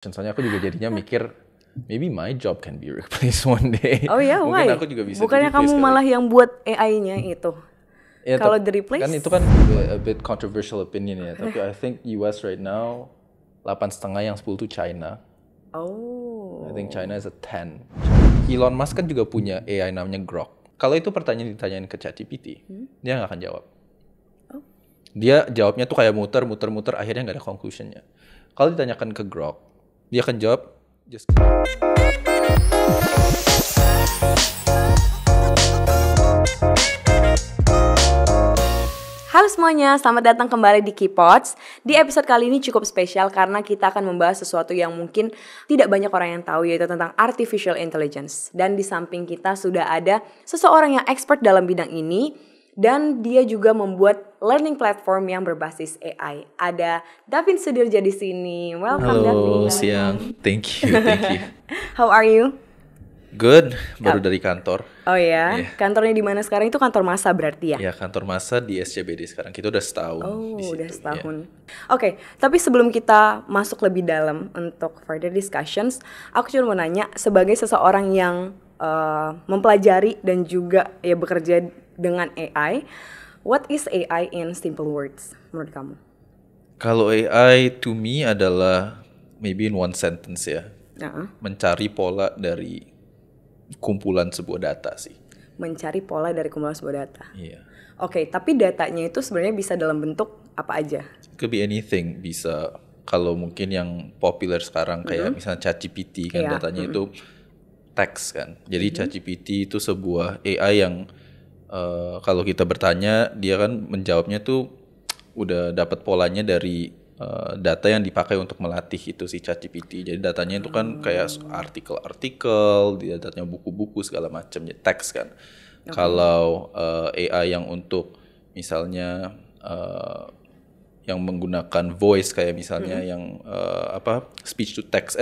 Soalnya aku juga jadinya mikir, maybe my job can be replaced one day. Oh ya, why? Mungkin aku juga bisa Bukannya di-replace kamu kali. malah yang buat AI-nya itu? Ya, Kalau di-replace? kan itu kan a bit controversial opinion ya. Tapi I think US right now 8,5 yang 10 tuh China. Oh. I think China is a 10. Elon Musk kan juga punya AI namanya Grok. Kalau itu pertanyaan ditanyain ke ChatGPT, dia nggak akan jawab. Dia jawabnya tuh kayak muter, akhirnya nggak ada conclusionnya. Kalau ditanyakan ke Grok, dia akan jawab just. Halo semuanya, selamat datang kembali di Keypods. Di episode kali ini cukup spesial karena kita akan membahas sesuatu yang mungkin tidak banyak orang yang tahu, yaitu tentang artificial intelligence. Dan di samping kita sudah ada seseorang yang expert dalam bidang ini, dan dia juga membuat learning platform yang berbasis AI. Ada Davin Sudirja di sini. Welcome, Halo, Davin. siang. Thank you. How are you? Good, baru dari kantor. Oh ya, Kantornya di mana sekarang? Itu kantor massa berarti ya? Ya, kantor massa di SCBD sekarang. Kita udah setahun di situ. Udah setahun. Oke, tapi sebelum kita masuk lebih dalam untuk further discussions, aku cuma mau nanya sebagai seseorang yang mempelajari dan juga ya bekerja dengan AI, what is AI in simple words menurut kamu? Kalau AI to me adalah maybe in one sentence ya. Mencari pola dari kumpulan sebuah data sih. Mencari pola dari kumpulan sebuah data. Iya. Oke, tapi datanya itu sebenarnya bisa dalam bentuk apa aja? Could be anything. Bisa kalau mungkin yang populer sekarang kayak misalnya ChatGPT kan datanya itu teks kan. Jadi ChatGPT itu sebuah AI yang kalau kita bertanya dia kan menjawabnya tuh udah dapat polanya dari data yang dipakai untuk melatih itu si ChatGPT. Jadi datanya itu kan kayak artikel-artikel, datanya buku-buku segala macam, ya teks kan. Kalau AI yang untuk misalnya yang menggunakan voice kayak misalnya yang speech to text,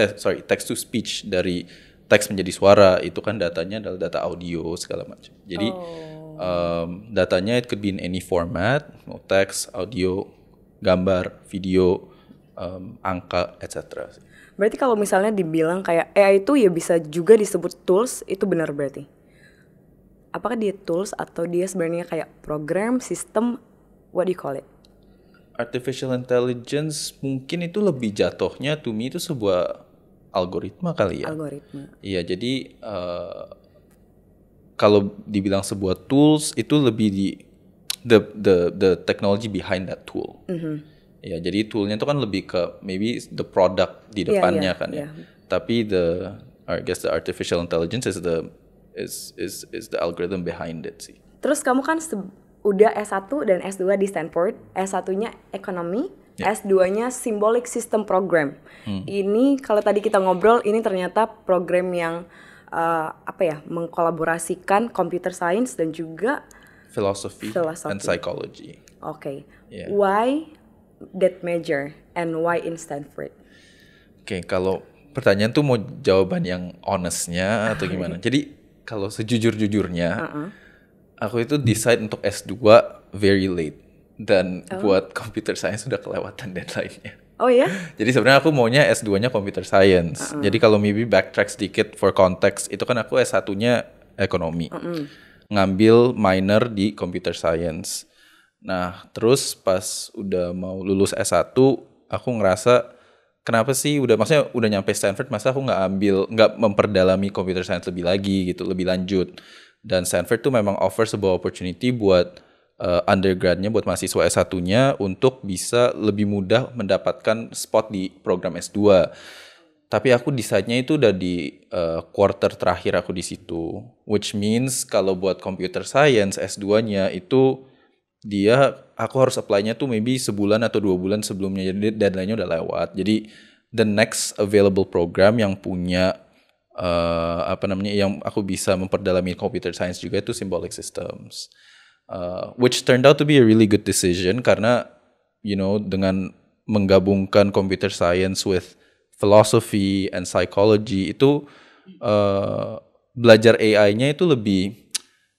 text to speech, dari teks menjadi suara, itu kan datanya adalah data audio segala macam. Jadi datanya it could be in any format, mau teks, audio, gambar, video, angka, etc. Berarti kalau misalnya dibilang kayak AI itu ya bisa juga disebut tools, itu benar berarti? Apakah dia tools atau dia sebenarnya kayak program, sistem, what do you call it? Artificial intelligence mungkin itu lebih jatuhnya to me itu sebuah algoritma kali ya. Algoritma. Iya, jadi kalau dibilang sebuah tools itu lebih di the technology behind that tool. Ya, jadi toolnya itu kan lebih ke maybe the product di depannya kan ya. Tapi I guess the artificial intelligence is the algorithm behind it sih. Terus kamu kan udah S1 dan S2 di Stanford. S1-nya ekonomi, S2-nya symbolic system program. Ini kalau tadi kita ngobrol, ini ternyata program yang mengkolaborasikan computer science dan juga philosophy. And psychology. Okay. Yeah. Why that major and why in Stanford? Oke, kalau pertanyaan tuh mau jawaban yang honestnya atau gimana? Jadi kalau sejujur-jujurnya, aku itu decide untuk S2 very late dan buat computer science sudah kelewatan deadline-nya. Oh ya? Jadi sebenarnya aku maunya S2-nya computer science. Jadi kalau maybe backtrack sedikit for context, itu kan aku S1-nya ekonomi. Ngambil minor di computer science. Nah, terus pas udah mau lulus S1, aku ngerasa kenapa sih maksudnya udah nyampe Stanford, masa aku nggak memperdalami computer science lebih lagi gitu, lebih lanjut. Dan Stanford tuh memang offer sebuah opportunity buat undergrad-nya, buat mahasiswa S1-nya untuk bisa lebih mudah mendapatkan spot di program S2. Tapi aku decide-nya itu udah di quarter terakhir aku di situ. Which means kalau buat computer science S2-nya itu aku harus apply-nya tuh maybe sebulan atau 2 bulan sebelumnya. Jadi deadline-nya udah lewat. Jadi the next available program yang punya yang aku bisa memperdalami computer science juga itu symbolic systems. Which turned out to be a really good decision karena dengan menggabungkan computer science with philosophy and psychology itu belajar AI-nya itu lebih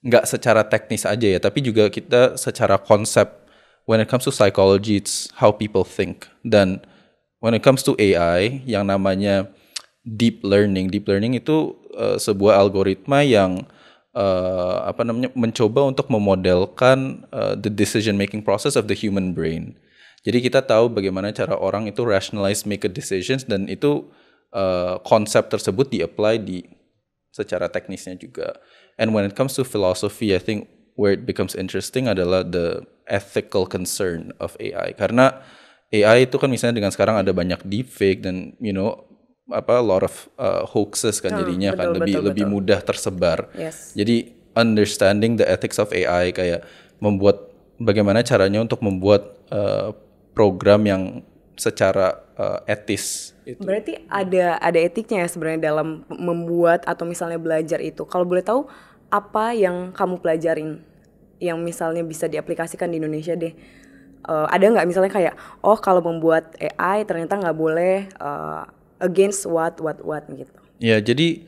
nggak secara teknis aja ya, tapi juga kita secara konsep. When it comes to psychology, it's how people think. Dan when it comes to AI yang namanya deep learning itu sebuah algoritma yang mencoba untuk memodelkan the decision making process of the human brain. Jadi kita tahu bagaimana cara orang itu rationalize make a decisions, dan itu konsep tersebut di-apply di secara teknisnya juga. And when it comes to philosophy, I think where it becomes interesting adalah the ethical concern of AI. Karena AI itu kan misalnya dengan sekarang ada banyak deepfake dan a lot of hoaxes kan jadinya kan lebih mudah tersebar. Yes. Jadi understanding the ethics of AI, kayak membuat bagaimana caranya untuk membuat program yang secara etis itu. Berarti ada etiknya ya sebenarnya dalam membuat atau misalnya belajar itu. Kalau boleh tahu apa yang kamu pelajarin yang misalnya bisa diaplikasikan di Indonesia deh? Ada nggak misalnya kayak kalau membuat AI ternyata nggak boleh against what gitu? Ya, jadi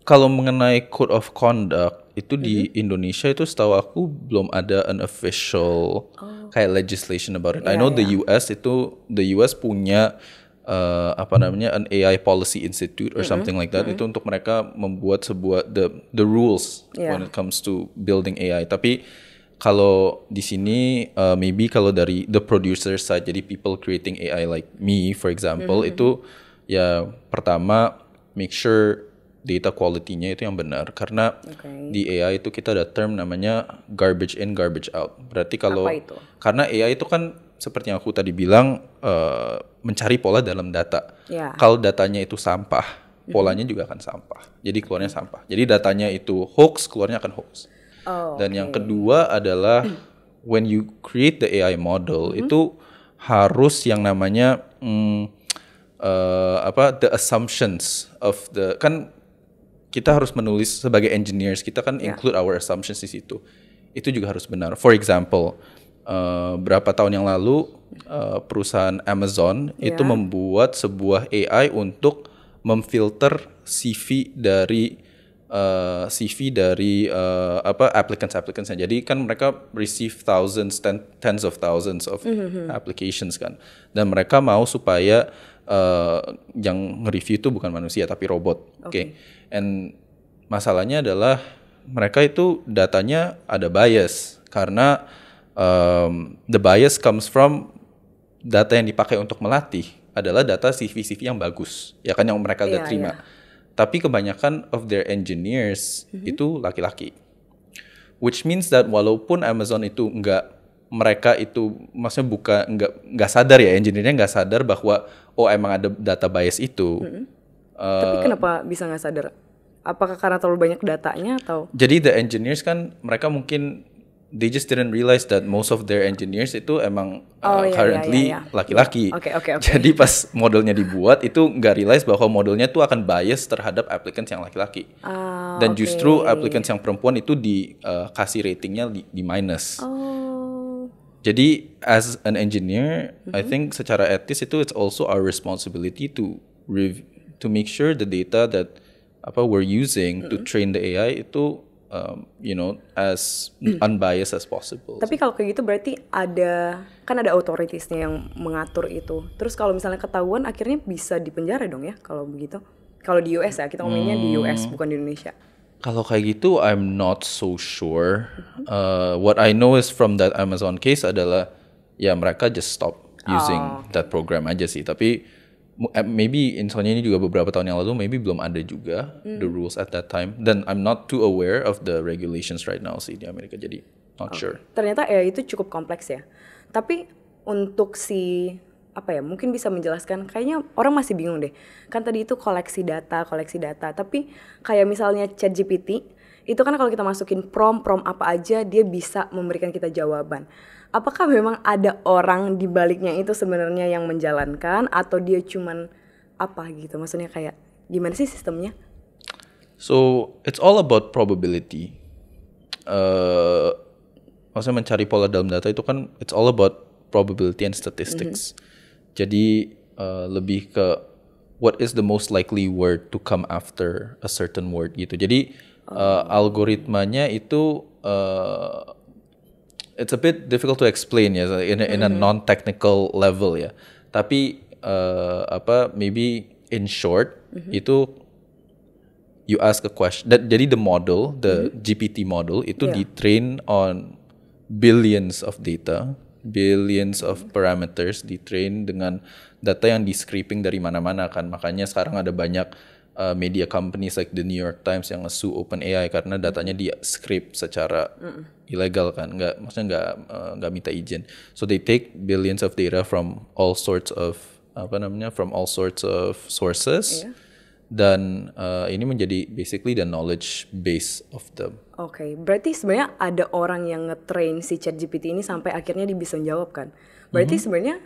kalau mengenai code of conduct itu di Indonesia itu setahu aku belum ada an official kayak legislation about it. I know the US punya an AI policy institute or something like that. Itu untuk mereka membuat sebuah the rules when it comes to building AI. Tapi kalau di sini maybe kalau dari the producer side, jadi people creating AI like me for example, itu ya pertama make sure data quality-nya itu yang benar, karena di AI itu kita ada term namanya garbage in garbage out. Berarti kalau karena AI itu kan seperti yang aku tadi bilang mencari pola dalam data. Kalau datanya itu sampah, polanya juga akan sampah. Jadi keluarnya sampah. Jadi datanya itu hoax, keluarnya akan hoax. Dan yang kedua adalah when you create the AI model itu harus yang namanya the assumptions of the, kan kita harus menulis sebagai engineers, kita kan include our assumptions di situ. Itu juga harus benar. For example, berapa tahun yang lalu perusahaan Amazon itu membuat sebuah AI untuk memfilter CV dari applicants-nya. Jadi kan mereka receive tens of thousands of applications kan. Dan mereka mau supaya yang nge-review itu bukan manusia tapi robot. Okay. And masalahnya adalah mereka itu datanya ada bias, karena the bias comes from data yang dipakai untuk melatih adalah data CV yang bagus, ya kan, yang mereka udah terima. Tapi kebanyakan of their engineers itu laki-laki. Which means that walaupun Amazon itu mereka itu maksudnya nggak sadar ya, engineer-nya nggak sadar bahwa emang ada data bias itu. Tapi kenapa bisa nggak sadar? Apakah karena terlalu banyak datanya atau? Jadi the engineers kan mereka mungkin they just didn't realize that most of their engineers itu emang currently laki-laki. Okay. Jadi pas modelnya dibuat itu nggak realize bahwa modelnya tuh akan bias terhadap applicants yang laki-laki. Dan justru applicants yang perempuan itu dikasih ratingnya di minus. Jadi as an engineer, I think secara etis itu it's also our responsibility to make sure the data that we're using to train the AI itu as unbiased as possible. Tapi kalau kayak gitu berarti ada authorities-nya yang mengatur itu. Terus kalau misalnya ketahuan akhirnya bisa dipenjara dong ya kalau begitu. Kalau di US ya, kita ngomonginnya di US bukan di Indonesia. Kalau kayak gitu I'm not so sure. What I know is from that Amazon case adalah ya mereka just stop using that program aja sih. Tapi maybe soalnya ini juga beberapa tahun yang lalu maybe belum ada juga the rules at that time, dan I'm not too aware of the regulations right now sih di Amerika, jadi not sure. Ternyata itu cukup kompleks ya. Tapi untuk mungkin bisa menjelaskan, kayaknya orang masih bingung deh. Kan tadi itu koleksi data, tapi kayak misalnya ChatGPT itu kan kalau kita masukin prompt apa aja dia bisa memberikan kita jawaban. Apakah memang ada orang di baliknya itu sebenarnya yang menjalankan, atau dia cuman gitu? Maksudnya kayak gimana sih sistemnya? So it's all about probability. Maksudnya mencari pola dalam data itu kan it's all about probability and statistics. Jadi lebih ke what is the most likely word to come after a certain word gitu. Jadi algoritmanya itu it's a bit difficult to explain ya in a non-technical level ya. Tapi maybe in short itu you ask a question. Jadi the model, the GPT model itu di-train on billions of data, billions of parameters, di-train dengan data yang di-scraping dari mana-mana kan. Makanya sekarang ada banyak media companies like the New York Times yang nge-sue OpenAI karena datanya di-scrape secara ilegal kan, maksudnya nggak minta izin. So they take billions of data from all sorts of sources. Dan ini menjadi basically the knowledge base of them. Oke, berarti sebenarnya ada orang yang nge-train si ChatGPT ini sampai akhirnya dia bisa menjawab kan. Berarti sebenarnya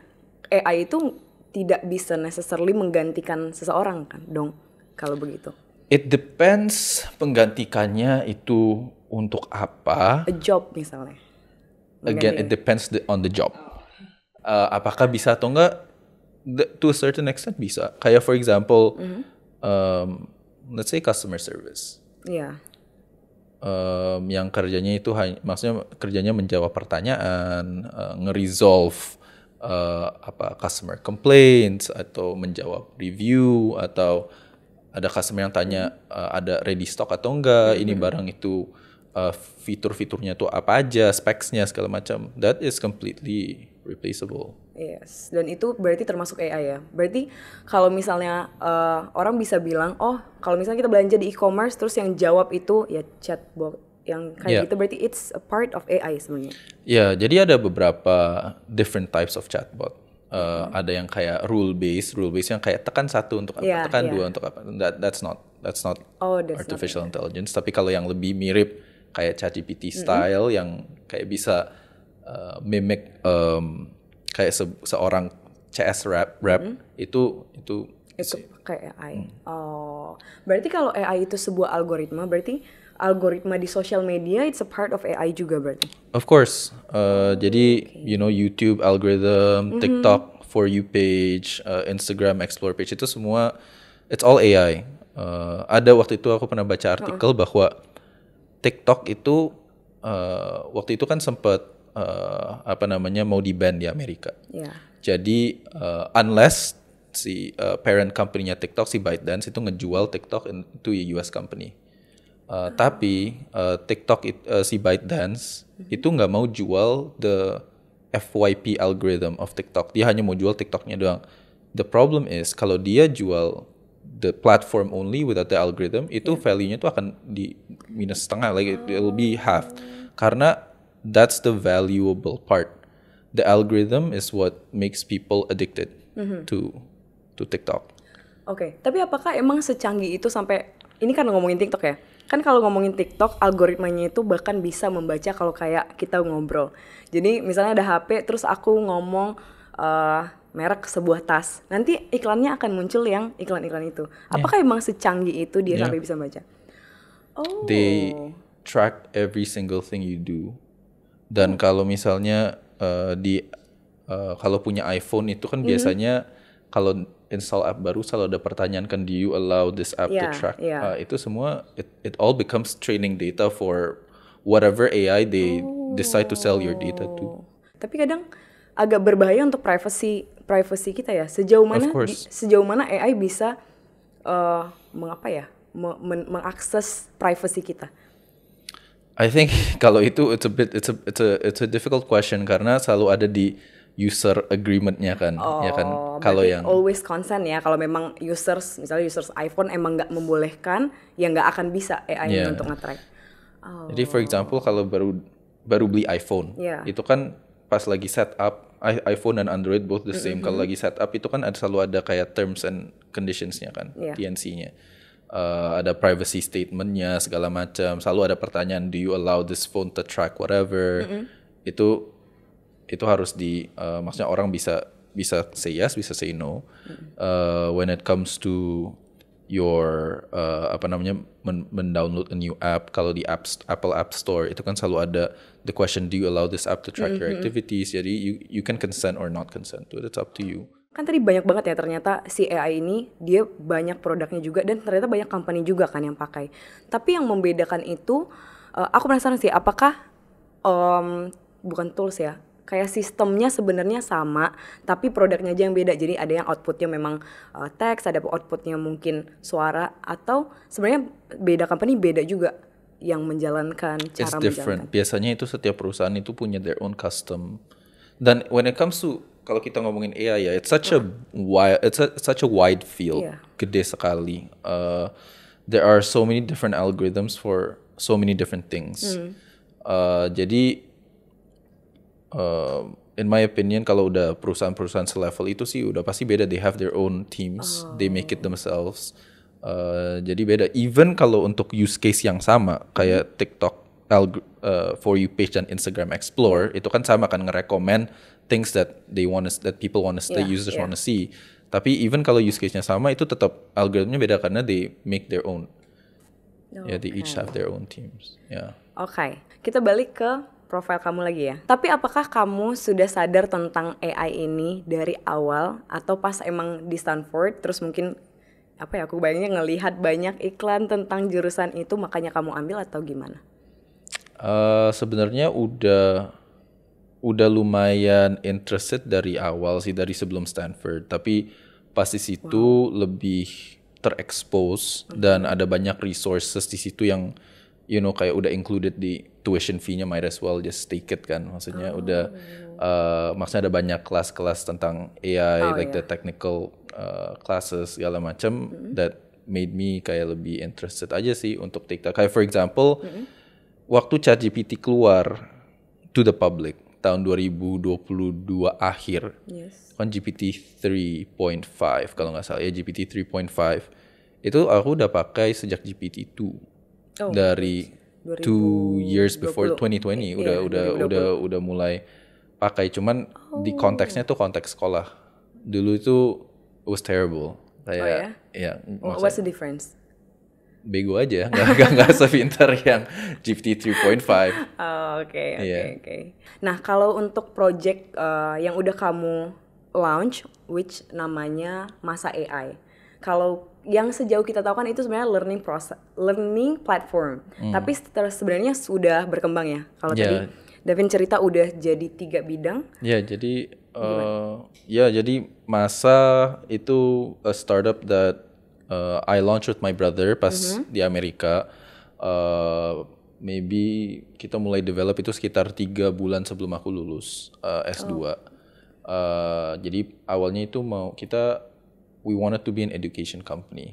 AI itu tidak bisa necessarily menggantikan seseorang kan dong, kalau begitu. It depends penggantikannya itu untuk apa. A job misalnya. Again, it depends on the job. Apakah bisa atau enggak? To a certain extent bisa. Kayak for example, let's say customer service. Iya. Yang kerjanya itu maksudnya kerjanya menjawab pertanyaan, nge-resolve customer complaints atau menjawab review, atau ada customer yang tanya ada ready stock atau enggak, ini barang itu fitur-fiturnya tuh apa aja, specs-nya segala macam. That is completely replaceable. Yes, dan itu berarti termasuk AI ya. Berarti kalau misalnya orang bisa bilang, oh kalau misalnya kita belanja di e-commerce terus yang jawab itu ya chatbot yang kayak gitu, berarti it's a part of AI sebenarnya. Ya, jadi ada beberapa different types of chatbot. Ada yang kayak rule based yang kayak tekan satu untuk apa, tekan dua untuk apa. That's not artificial intelligence. Tapi kalau yang lebih mirip kayak ChatGPT style yang kayak bisa mimic kayak seorang CS rap itu kayak AI. Oh, berarti kalau AI itu sebuah algoritma, berarti algoritma di social media it's a part of AI juga berarti. Of course. Jadi YouTube algorithm, TikTok for you page, Instagram explore page itu semua it's all AI. Ada waktu itu aku pernah baca artikel bahwa TikTok itu waktu itu kan sempat mau di-ban di Amerika. Yeah. Jadi unless si parent company-nya TikTok, si ByteDance itu ngejual TikTok itu US company. Tapi TikTok si ByteDance itu nggak mau jual the FYP algorithm of TikTok. Dia hanya mau jual TikToknya doang. The problem is kalau dia jual the platform only without the algorithm, itu value-nya tuh akan di minus setengah, like it will be half. Karena that's the valuable part. The algorithm is what makes people addicted to TikTok. Oke, tapi apakah emang secanggih itu sampai ini kan ngomongin TikTok ya? Kan kalau ngomongin TikTok, algoritmanya itu bahkan bisa membaca kalau kayak kita ngobrol. Jadi misalnya ada HP, terus aku ngomong merek sebuah tas. Nanti iklannya akan muncul yang iklan-iklan itu. Apakah emang secanggih itu dia sampai bisa baca? Oh. They track every single thing you do. Dan kalau misalnya kalau punya iPhone itu kan biasanya kalau install app baru selalu ada pertanyaan kan, do you allow this app to track? Itu semua it all becomes training data for whatever AI they decide to sell your data to. Tapi kadang agak berbahaya untuk privacy kita ya. Sejauh mana AI bisa mengakses privacy kita? I think kalau itu it's a difficult question karena selalu ada di user agreement-nya kan, ya kan. Kalau yang always consent ya. Kalau memang misalnya users iPhone emang nggak membolehkan, ya nggak akan bisa AI untuk nge-track. Jadi for example kalau baru beli iPhone, itu kan pas lagi setup iPhone dan Android both the same. Kalau lagi setup itu kan selalu ada kayak terms and conditions-nya kan, TNC-nya. Ada privacy statement-nya segala macam. Selalu ada pertanyaan, do you allow this phone to track whatever? Itu harus maksudnya orang bisa say yes, bisa say no. When it comes to your mendownload a new app, kalau di Apple App Store itu kan selalu ada the question, do you allow this app to track your activities? Jadi you can consent or not consent to it. It's up to you. Kan tadi banyak banget ya ternyata si AI ini dia banyak produknya juga dan ternyata banyak company juga kan yang pakai. Tapi yang membedakan itu aku penasaran sih apakah bukan tools ya, kayak sistemnya sebenarnya sama, tapi produknya aja yang beda. Jadi ada yang outputnya memang teks, ada outputnya mungkin suara, atau sebenarnya beda company beda juga yang menjalankan It's cara different. menjalankan. Biasanya itu setiap perusahaan itu punya their own custom. Dan when it comes to kalau kita ngomongin AI ya, it's such a wide field, Iya. gede sekali. There are so many different algorithms for so many different things. Jadi in my opinion kalau udah perusahaan-perusahaan selevel itu sih udah pasti beda. They have their own teams, they make it themselves. Jadi beda. Even kalau untuk use case yang sama kayak TikTok for you page dan Instagram Explore itu kan sama kan nge-recommend things that people wanna the users wanna see. Tapi even kalau use case-nya sama itu tetap algoritmnya beda karena they make their own. Yeah, they each have their own teams. Yeah. Oke, kita balik ke profil kamu lagi ya. Tapi apakah kamu sudah sadar tentang AI ini dari awal atau pas emang di Stanford terus mungkin aku bayangnya ngelihat banyak iklan tentang jurusan itu makanya kamu ambil atau gimana? Sebenarnya udah lumayan interested dari awal sih, dari sebelum Stanford. Tapi pas di situ lebih terekspos dan ada banyak resources di situ yang kayak udah included di tuition fee-nya, might as well just take it kan. Maksudnya maksudnya ada banyak kelas-kelas tentang AI, the technical classes segala macam that made me kayak lebih interested aja sih untuk take that. Kayak for example, waktu ChatGPT keluar to the public tahun 2022 akhir, kan GPT 3.5 kalau nggak salah ya, GPT 3.5 itu aku udah pakai sejak GPT 2 dari 2 years before 2020 udah mulai pakai, cuman di konteksnya tuh konteks sekolah. Dulu itu it was terrible kayak What's the difference? Bego aja, nggak sepintar yang GPT 3.5. Oke. Nah, kalau untuk project yang udah kamu launch, which namanya Masa AI. Kalau yang sejauh kita tahu kan itu sebenarnya learning platform. Tapi sebenarnya sudah berkembang ya. Kalau tadi Davin cerita udah jadi 3 bidang. Jadi jadi Masa itu a startup that I launched with my brother pas di Amerika. Maybe kita mulai develop itu sekitar 3 bulan sebelum aku lulus S2. Jadi awalnya itu we wanted to be an education company,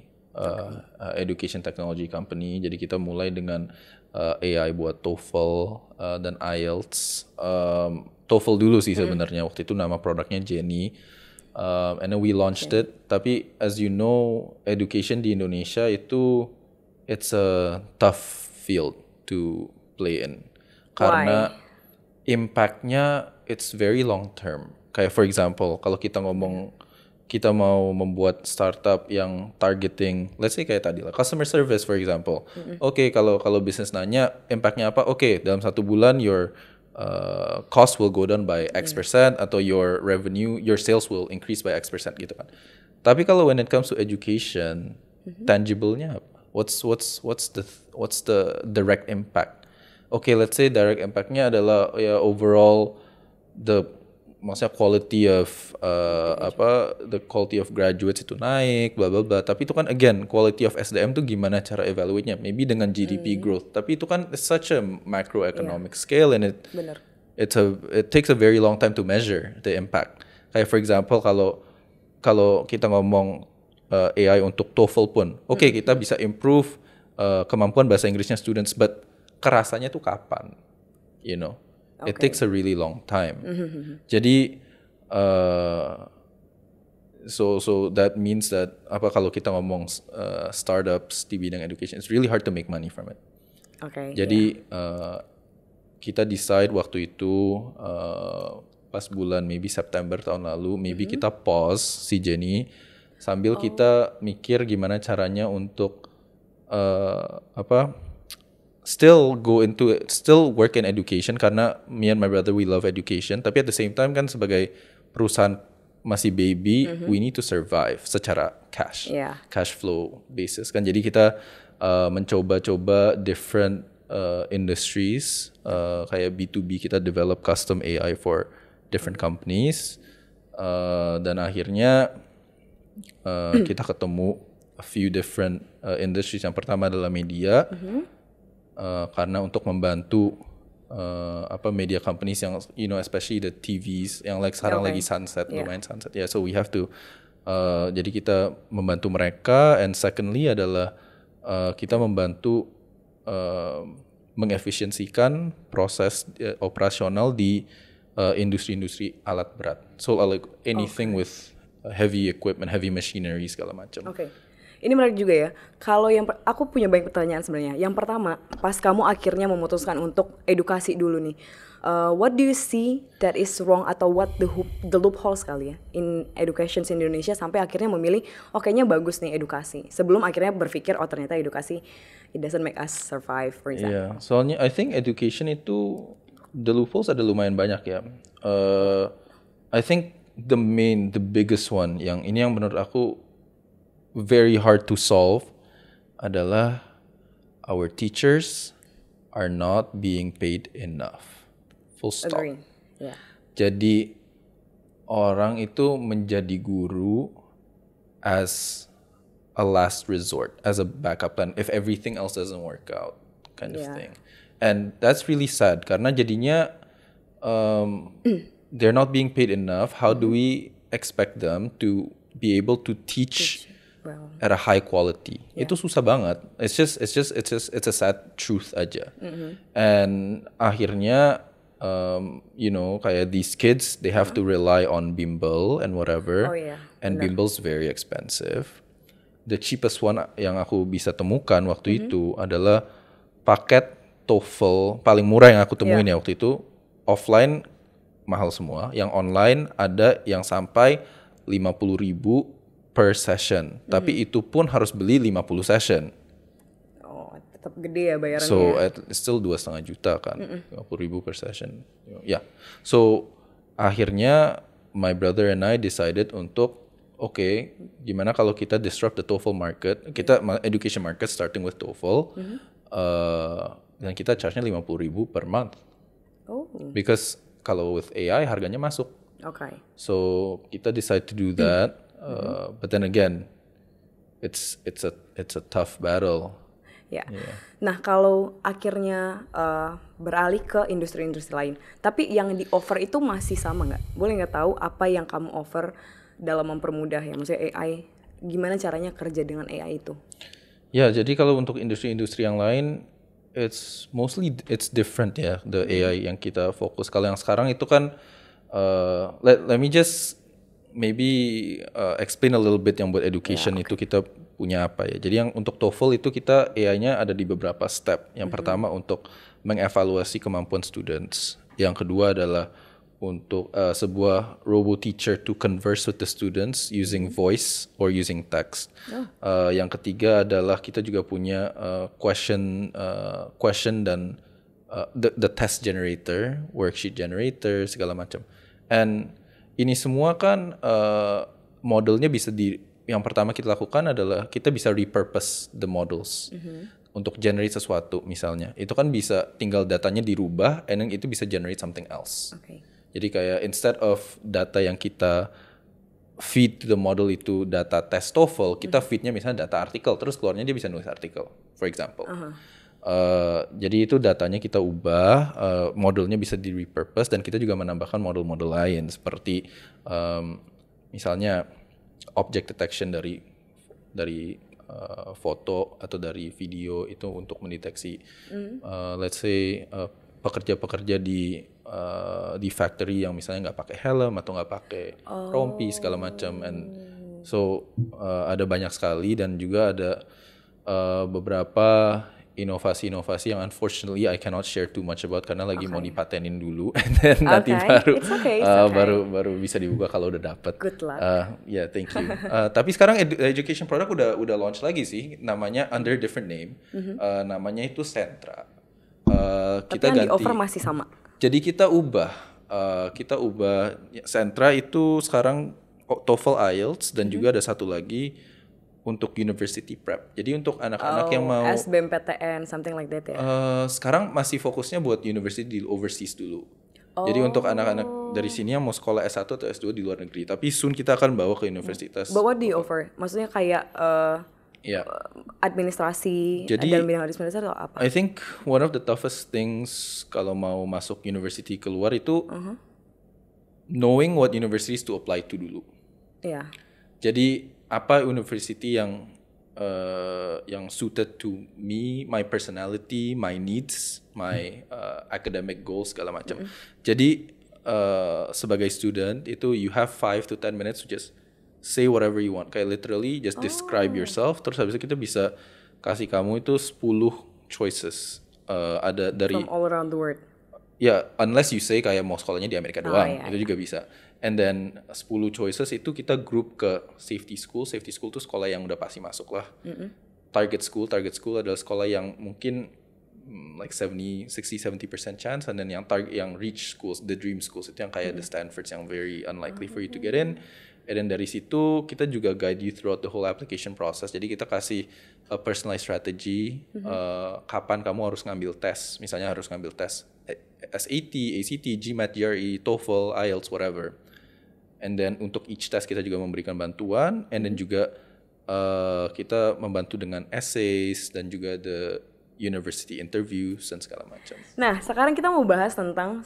education technology company. Jadi kita mulai dengan AI buat TOEFL dan IELTS. TOEFL dulu sih sebenarnya, waktu itu nama produknya Jenny. And then we launched it. Tapi as you know, education di Indonesia itu it's a tough field to play in. Karena impact-nya it's very long term. Kayak for example, kalau kita mau membuat startup yang targeting, let's say kayak tadi lah, customer service for example. Oke, kalau bisnis nanya impact-nya apa? Oke, dalam 1 bulan your cost will go down by X% atau your revenue, your sales will increase by X% gitu kan. Tapi kalau when it comes to education, tangible-nya apa? What's the direct impact? Okay, let's say direct impact-nya adalah overall maksudnya quality of the quality of graduates itu naik, bla bla bla. Tapi itu kan again quality of SDM tuh gimana cara evaluate-nya? Maybe dengan GDP growth. Tapi itu kan such a macroeconomic scale and it takes a very long time to measure the impact. Kayak for example kalau kita ngomong AI untuk TOEFL pun, kita bisa improve kemampuan bahasa Inggrisnya students, but kerasanya tuh kapan? It takes a really long time. Jadi so that means that kalau kita ngomong startups di bidang education, it's really hard to make money from it. Jadi kita decide waktu itu pas bulan maybe September tahun lalu, maybe kita pause si Jenny sambil kita mikir gimana caranya untuk still work in education, karena me and my brother we love education, tapi at the same time kan sebagai perusahaan masih baby, we need to survive secara cash flow basis kan. Jadi kita mencoba-coba different industries, kayak B2B kita develop custom AI for different companies, dan akhirnya kita ketemu a few different industries. Yang pertama adalah media, karena untuk membantu media companies yang especially the TVs yang sekarang lagi sunset, lumayan sunset. So we have to jadi kita membantu mereka, and secondly adalah kita membantu mengefisiensikan proses operasional di industri-industri alat berat. So like anything with heavy equipment, heavy machinery segala macam. Ini menarik juga ya. Kalau aku punya banyak pertanyaan sebenarnya. Yang pertama, pas kamu akhirnya memutuskan untuk edukasi dulu nih, what do you see that is wrong atau what the loopholes kali ya in education in Indonesia sampai akhirnya memilih kayaknya bagus nih edukasi. Sebelum akhirnya berpikir ternyata edukasi it doesn't make us survive for example. Yeah, soalnya I think education itu the loopholes ada lumayan banyak ya. I think the biggest one yang menurut aku very hard to solve adalah our teachers are not being paid enough. Full stop. Agree. Yeah. Jadi orang itu menjadi guru as a last resort, as a backup plan if everything else doesn't work out, kind of thing. And that's really sad karena jadinya they're not being paid enough. How do we expect them to be able to teach at a high quality? Itu susah banget. It's a sad truth aja. And akhirnya kayak these kids they have to rely on bimbel and whatever. And bimbel's very expensive. The cheapest one yang aku bisa temukan waktu itu adalah paket TOEFL paling murah yang aku temuin ya waktu itu. Offline mahal semua. Yang online ada yang sampai 50.000 per session, tapi itu pun harus beli 50 session. Tetap gede ya bayarannya. So still 2,5 juta kan, 50.000 per session. So akhirnya my brother and I decided untuk gimana kalau kita disrupt the TOEFL market, kita education market starting with TOEFL, dan kita charge-nya 50.000 per month. Because kalau with AI harganya masuk. So kita decide to do that. But then again, it's a tough battle. Nah kalau akhirnya beralih ke industri-industri lain, tapi yang di offer itu masih sama nggak? Boleh nggak tahu apa yang kamu offer dalam mempermudah ya, maksudnya AI? Gimana caranya kerja dengan AI itu? Ya, jadi kalau untuk industri-industri yang lain, it's different ya, the AI yang kita fokus. Kalau yang sekarang itu kan, let me just maybe explain a little bit yang buat education itu kita punya apa ya. Jadi yang untuk TOEFL itu kita AI-nya ada di beberapa step. Yang pertama untuk mengevaluasi kemampuan students. Yang kedua adalah untuk sebuah robo teacher to converse with the students using voice or using text. Yang ketiga adalah kita juga punya question dan the test generator, worksheet generator, segala macam. And ini semua kan modelnya bisa yang pertama kita lakukan adalah kita bisa repurpose the models untuk generate sesuatu misalnya. Itu kan bisa tinggal datanya dirubah and then itu bisa generate something else. Jadi kayak instead of data yang kita feed to the model itu data tes TOEFL, kita feednya misalnya data artikel, terus keluarnya dia bisa nulis artikel, for example. Jadi itu datanya kita ubah, modelnya bisa di repurpose dan kita juga menambahkan model-model lain seperti misalnya object detection dari foto atau dari video itu untuk mendeteksi let's say pekerja-pekerja di factory yang misalnya nggak pakai helm atau nggak pakai rompi segala macam. And so ada banyak sekali dan juga ada beberapa inovasi-inovasi yang unfortunately I cannot share too much about karena lagi mau dipatenin dulu and then nanti baru bisa dibuka kalau udah dapat. Good luck. Thank you. Tapi sekarang education product udah launch lagi sih, namanya under different name. Namanya itu Sentra. Kita ganti. Tapi yang di offer masih sama. Jadi kita ubah Sentra itu sekarang TOEFL IELTS dan juga ada satu lagi untuk university prep. Jadi untuk anak-anak yang mau SBMPTN something like that ya. Sekarang masih fokusnya buat university di overseas dulu. Jadi untuk anak-anak dari sini yang mau sekolah S1 atau S2 di luar negeri, tapi soon kita akan bawa ke universitas. But what do you offer? Maksudnya kayak Ya. administrasi Jadi, dalam bidang administrasi atau apa? I think one of the toughest things kalau mau masuk university keluar itu knowing what universities to apply to dulu. Iya. Jadi apa university yang suited to me, my personality, my needs, my academic goals segala macam. Jadi sebagai student itu you have 5 to 10 minutes to just say whatever you want. Kayak literally just describe yourself. Terus habis itu kita bisa kasih kamu itu 10 choices. Ada dari From all around the world. ya, unless you say kayak mau sekolahnya di Amerika doang, iya, itu juga bisa. And then 10 choices itu kita group ke safety school. Safety school tuh sekolah yang udah pasti masuk lah. Target school adalah sekolah yang mungkin like 60-70% chance, and then yang reach schools, the dream schools itu yang kayak the Stanfords yang very unlikely for you to get in. And then dari situ kita juga guide you throughout the whole application process. Jadi kita kasih a personalized strategy, kapan kamu harus ngambil tes. Misalnya harus ngambil tes SAT, ACT, GMAT, GRE, TOEFL, IELTS, whatever. And then untuk each test kita juga memberikan bantuan, and then juga kita membantu dengan essays dan juga the university interviews dan segala macam. Nah, sekarang kita mau bahas tentang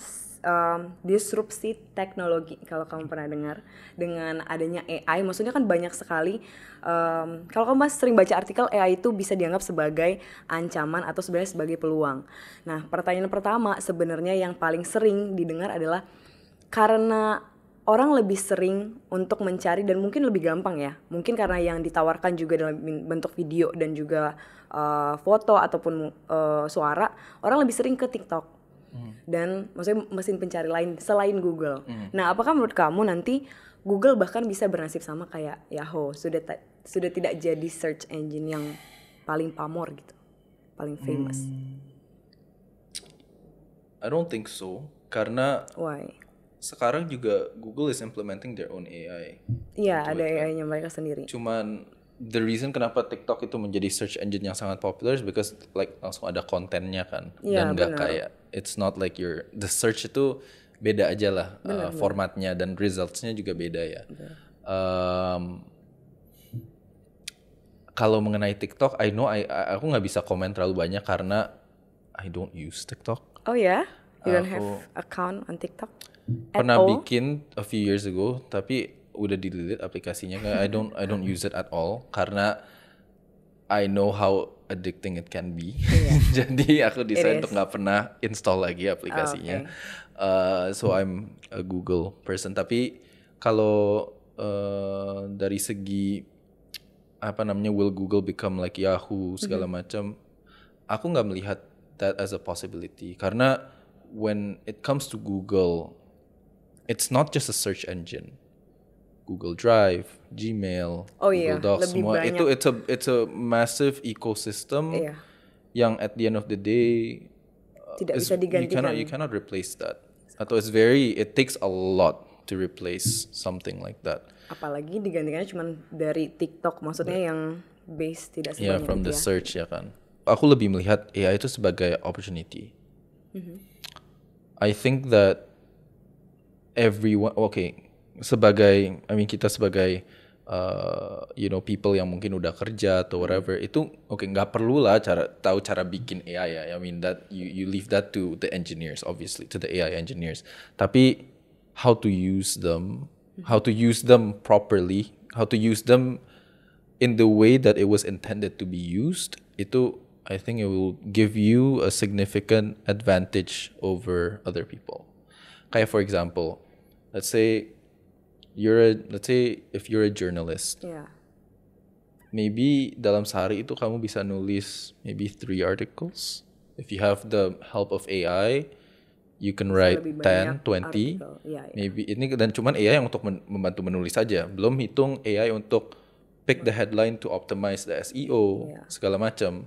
disrupsi teknologi. Kalau kamu pernah dengar dengan adanya AI, maksudnya kan banyak sekali. Kalau kamu sering baca artikel, AI itu bisa dianggap sebagai ancaman atau sebenarnya sebagai peluang. Nah, pertanyaan pertama sebenarnya yang paling sering didengar adalah karena orang lebih sering untuk mencari dan mungkin lebih gampang ya. Mungkin karena yang ditawarkan juga dalam bentuk video dan juga foto ataupun suara, orang lebih sering ke TikTok. Dan maksudnya mesin pencari lain selain Google. Nah, apakah menurut kamu nanti Google bahkan bisa bernasib sama kayak Yahoo, sudah tidak jadi search engine yang paling pamor gitu, paling famous? I don't think so, karena Why? sekarang juga Google is implementing their own AI. Iya, ada AI-nya mereka sendiri. Cuman the reason kenapa TikTok itu menjadi search engine yang sangat popular is because like langsung ada kontennya kan, dan nggak kayak it's not like the search itu beda aja lah, formatnya dan resultsnya juga beda ya. Kalau mengenai TikTok, I know aku nggak bisa komen terlalu banyak karena I don't use TikTok. Oh ya, you don't have account on TikTok? Pernah bikin a few years ago, tapi udah di-delete aplikasinya. I don't use it at all karena I know how addicting it can be. Jadi aku decide untuk nggak pernah install lagi aplikasinya. So I'm a Google person. Tapi kalau dari segi apa namanya, will Google become like Yahoo segala macam, aku nggak melihat that as a possibility. Karena when it comes to Google, it's not just a search engine. Google Drive, Gmail, Google Docs, semua itu it's a massive ecosystem yang at the end of the day tidak bisa digantikan. You cannot replace that. Atau it takes a lot to replace something like that. Apalagi digantikannya cuma dari TikTok, maksudnya yang base tidak sebanyak from the search ya kan. Aku lebih melihat AI itu sebagai opportunity. I think that everyone, kita sebagai people yang mungkin udah kerja atau whatever, itu nggak perlu lah tahu cara bikin AI ya. I mean that you leave that to the engineers, obviously, to the AI engineers. Tapi how to use them properly, how to use them in the way that it was intended to be used, itu I think it will give you a significant advantage over other people. Kayak for example, let's say if you're a journalist, maybe dalam sehari itu kamu bisa nulis maybe 3 articles. If you have the help of AI, you can write 10, 20, maybe ini, dan cuman AI yang untuk membantu menulis saja, belum hitung AI untuk pick the headline to optimize the SEO, segala macam.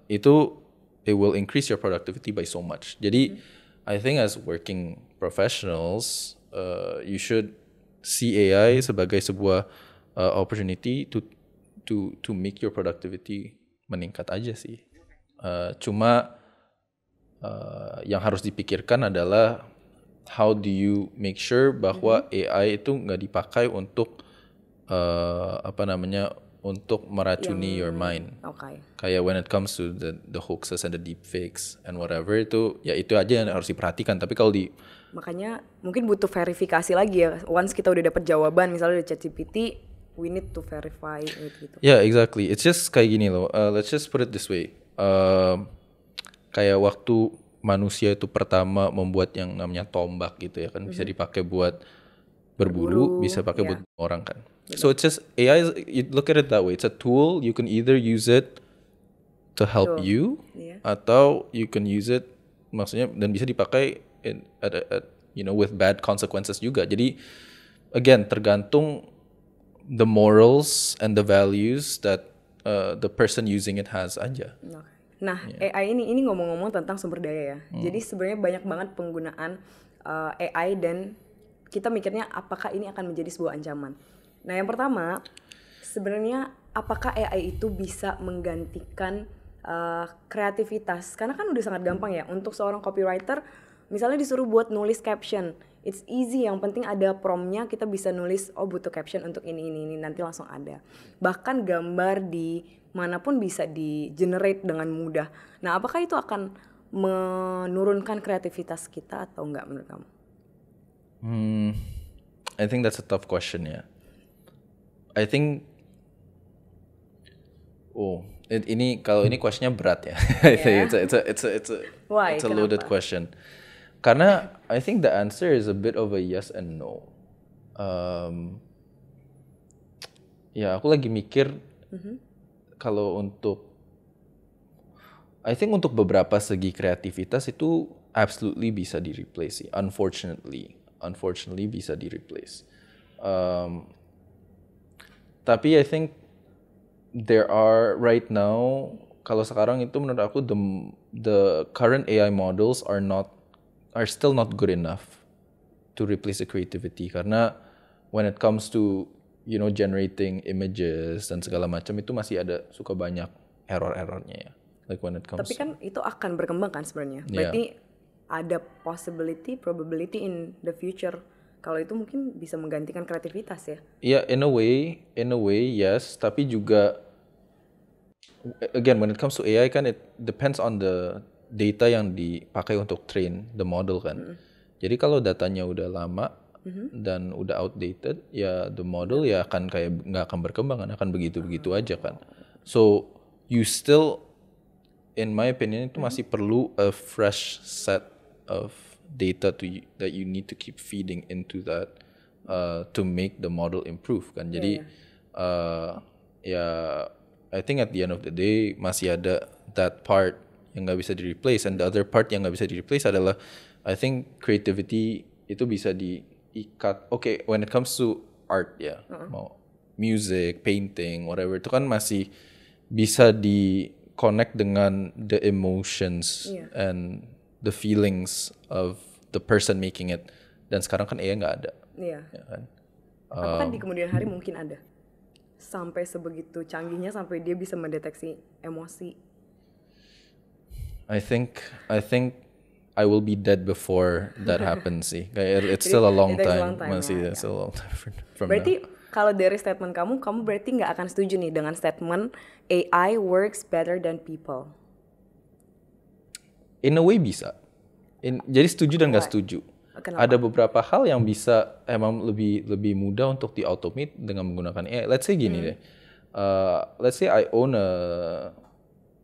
Itu it will increase your productivity by so much. Jadi I think as working professionals, you should see AI sebagai sebuah opportunity to make your productivity meningkat aja sih. Cuma yang harus dipikirkan adalah how do you make sure bahwa AI itu nggak dipakai untuk untuk meracuni your mind. Kayak when it comes to the hoaxes and the deepfakes and whatever itu aja yang harus diperhatikan. Tapi kalau makanya mungkin butuh verifikasi lagi ya. Once kita udah dapat jawaban misalnya dari ChatGPT, we need to verify gitu. Yeah, exactly. It's just kayak gini loh. Let's just put it this way. Kayak waktu manusia itu pertama membuat yang namanya tombak gitu ya kan, bisa dipakai buat berburu, bisa pakai buat orang kan. So it's just AI, you look at it that way. It's a tool. You can either use it to help you, atau you can use it, maksudnya, dan bisa dipakai with bad consequences juga. Jadi again tergantung the morals and the values that the person using it has aja. Nah, AI ini ngomong-ngomong tentang sumber daya ya. Jadi sebenarnya banyak banget penggunaan AI dan kita mikirnya apakah ini akan menjadi sebuah ancaman. Nah, yang pertama, sebenarnya apakah AI itu bisa menggantikan kreativitas? Karena kan udah sangat gampang ya untuk seorang copywriter, misalnya disuruh buat nulis caption, it's easy, yang penting ada promptnya, kita bisa nulis, oh butuh caption untuk ini, nanti langsung ada. Bahkan gambar di manapun bisa di-generate dengan mudah. Nah, apakah itu akan menurunkan kreativitas kita atau enggak menurut kamu? I think that's a tough question ya. I think ini kalau ini questionnya berat ya. I think it's a loaded question. Karena I think the answer is a bit of a yes and no. Aku lagi mikir kalau I think untuk beberapa segi kreativitas itu absolutely bisa di-replace sih. Unfortunately bisa di-replace. Tapi I think there are right now, kalau sekarang itu menurut aku the current AI models are still not good enough to replace the creativity, karena when it comes to generating images dan segala macam itu masih ada suka banyak error-errornya ya. Like when it comes. Tapi kan itu akan berkembang kan sebenarnya. Berarti ada probability in the future kalau itu mungkin bisa menggantikan kreativitas ya. Yeah, in a way yes, tapi juga again when it comes to AI kan it depends on the data yang dipakai untuk train the model kan. Jadi kalau datanya udah lama dan udah outdated, ya the model ya akan kayak nggak akan berkembang kan, akan begitu-begitu aja kan. So you still, in my opinion, itu masih perlu a fresh set of data that you need to keep feeding into that to make the model improve kan. Jadi I think at the end of the day masih ada that part yang nggak bisa di-replace, and the other part yang nggak bisa di-replace adalah I think creativity itu bisa diikat. Okay, when it comes to art ya, mau music, painting, whatever, itu kan masih bisa di-connect dengan the emotions and the feelings of the person making it. Dan sekarang kan AI nggak ada. Iya. Ya kan? Apakah di kemudian hari mungkin ada? Sampai sebegitu canggihnya sampai dia bisa mendeteksi emosi. I think I will be dead before that happens sih. It's still a long time. Masih still a long time from berarti now. Kalau dari statement kamu berarti nggak akan setuju nih dengan statement AI works better than people. In a way bisa. Jadi setuju dan nggak setuju. Kenapa? Ada beberapa hal yang bisa emang lebih mudah untuk di-automate dengan menggunakan AI. Let's say gini deh. Let's say I own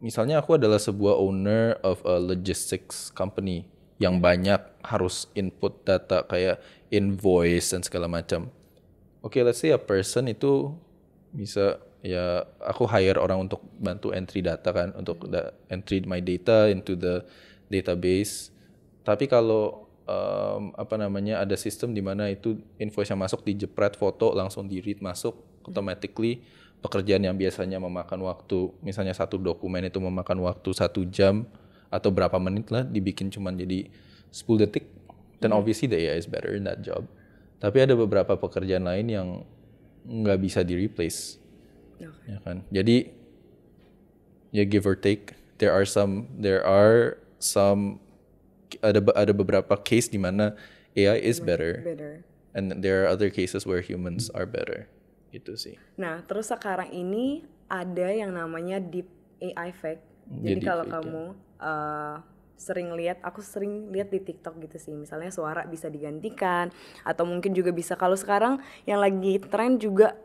misalnya aku adalah sebuah owner of a logistics company yang banyak harus input data kayak invoice dan segala macam. Okay, let's say a person itu bisa, ya aku hire orang untuk bantu entry data kan, untuk entry my data into the database. Tapi kalau ada sistem di mana itu invoice yang masuk dijepret foto langsung di-read masuk automatically, pekerjaan yang biasanya memakan waktu, misalnya satu dokumen itu memakan waktu 1 jam atau berapa menit lah, dibikin cuman jadi 10 detik, then obviously the AI is better in that job. Tapi ada beberapa pekerjaan lain yang nggak bisa di-replace. Ya kan? Jadi ya give or take, there are some ada beberapa case di mana AI is better. Better. And there are other cases where humans are better. Gitu sih. Nah, terus sekarang ini ada yang namanya deep AI effect. Jadi kalau kamu aku sering lihat di TikTok gitu sih. Misalnya suara bisa digantikan atau mungkin juga bisa, kalau sekarang yang lagi tren juga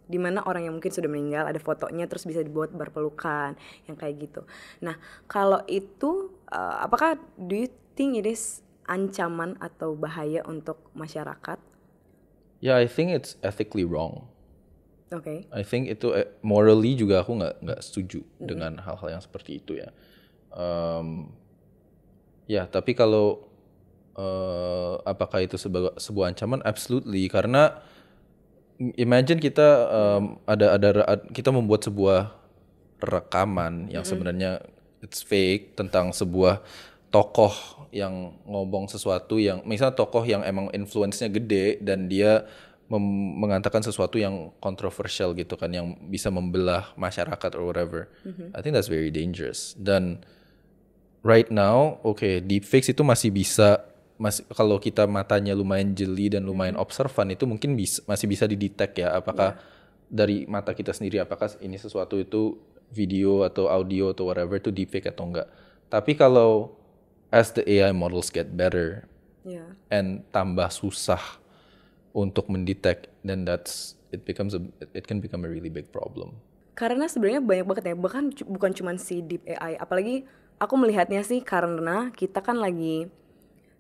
di mana orang yang mungkin sudah meninggal ada fotonya terus bisa dibuat berpelukan yang kayak gitu. Nah, kalau itu apakah do you think it is ancaman atau bahaya untuk masyarakat? Yeah, I think it's ethically wrong. Okay. I think itu morally juga aku nggak setuju dengan hal-hal yang seperti itu ya. Ya, tapi kalau apakah itu sebuah ancaman? Absolutely, karena imagine kita kita membuat sebuah rekaman yang sebenarnya it's fake tentang sebuah tokoh yang ngomong sesuatu yang misalnya tokoh yang emang influence-nya gede dan dia mengatakan sesuatu yang kontroversial gitu kan, yang bisa membelah masyarakat or whatever. I think that's very dangerous. Dan right now, deepfakes itu masih kalau kita matanya lumayan jeli dan lumayan observan itu mungkin masih bisa didetect ya, apakah dari mata kita sendiri apakah ini sesuatu itu video atau audio atau whatever itu deepfake atau enggak. Tapi kalau as the AI models get better and tambah susah untuk mendetek, then it can become a really big problem. Karena sebenarnya banyak banget ya, bahkan bukan cuma si deep AI, apalagi aku melihatnya sih karena kita kan lagi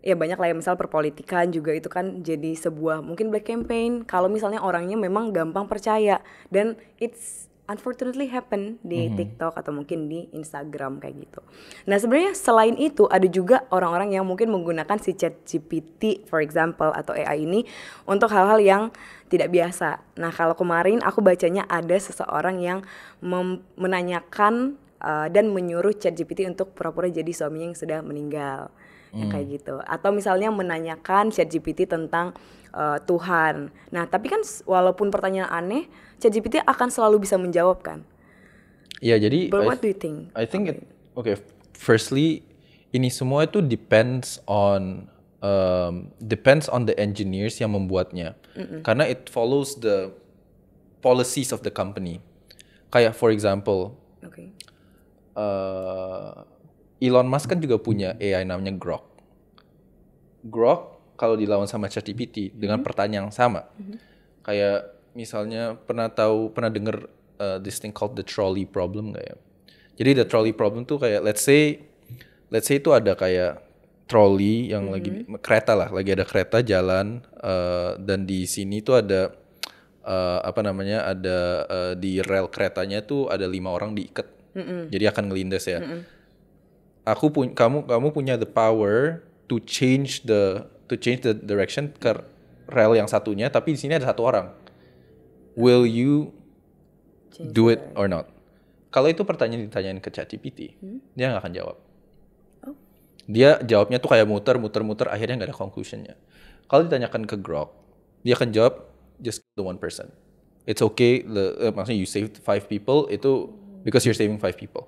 ya banyak lah ya, misal perpolitikan juga itu kan jadi sebuah mungkin black campaign kalau misalnya orangnya memang gampang percaya, dan it's unfortunately happen di TikTok atau mungkin di Instagram kayak gitu. Nah, sebenarnya selain itu ada juga orang-orang yang mungkin menggunakan si ChatGPT for example atau AI ini untuk hal-hal yang tidak biasa. Nah, kalau kemarin aku bacanya ada seseorang yang menanyakan dan menyuruh ChatGPT untuk pura-pura jadi suaminya yang sudah meninggal. Yang kayak gitu. Atau misalnya menanyakan ChatGPT tentang Tuhan. Nah, tapi kan walaupun pertanyaan aneh, ChatGPT akan selalu bisa menjawab kan? Ya, jadi But what do you think? I think firstly ini semua itu depends on the engineers yang membuatnya. Karena it follows the policies of the company. Kayak for example, Elon Musk kan juga punya AI namanya Grok. Grok kalau dilawan sama ChatGPT dengan pertanyaan yang sama. Kayak misalnya pernah dengar this thing called the trolley problem nggak ya? Jadi the trolley problem tuh kayak let's say itu ada kayak trolley yang lagi ada kereta jalan dan di sini tuh ada di rel keretanya tuh ada 5 orang diikat. Jadi akan ngelindas ya. Kamu punya the power to change the direction ke rel yang satunya, tapi di sini ada 1 orang. Will you do it or not? Kalau itu pertanyaan ditanyain ke ChatGPT, dia nggak akan jawab. Dia jawabnya tuh kayak muter, akhirnya nggak ada conclusionnya. Kalau ditanyakan ke Grok, dia akan jawab just the 1 person. It's okay, maksudnya you saved 5 people itu because you're saving 5 people.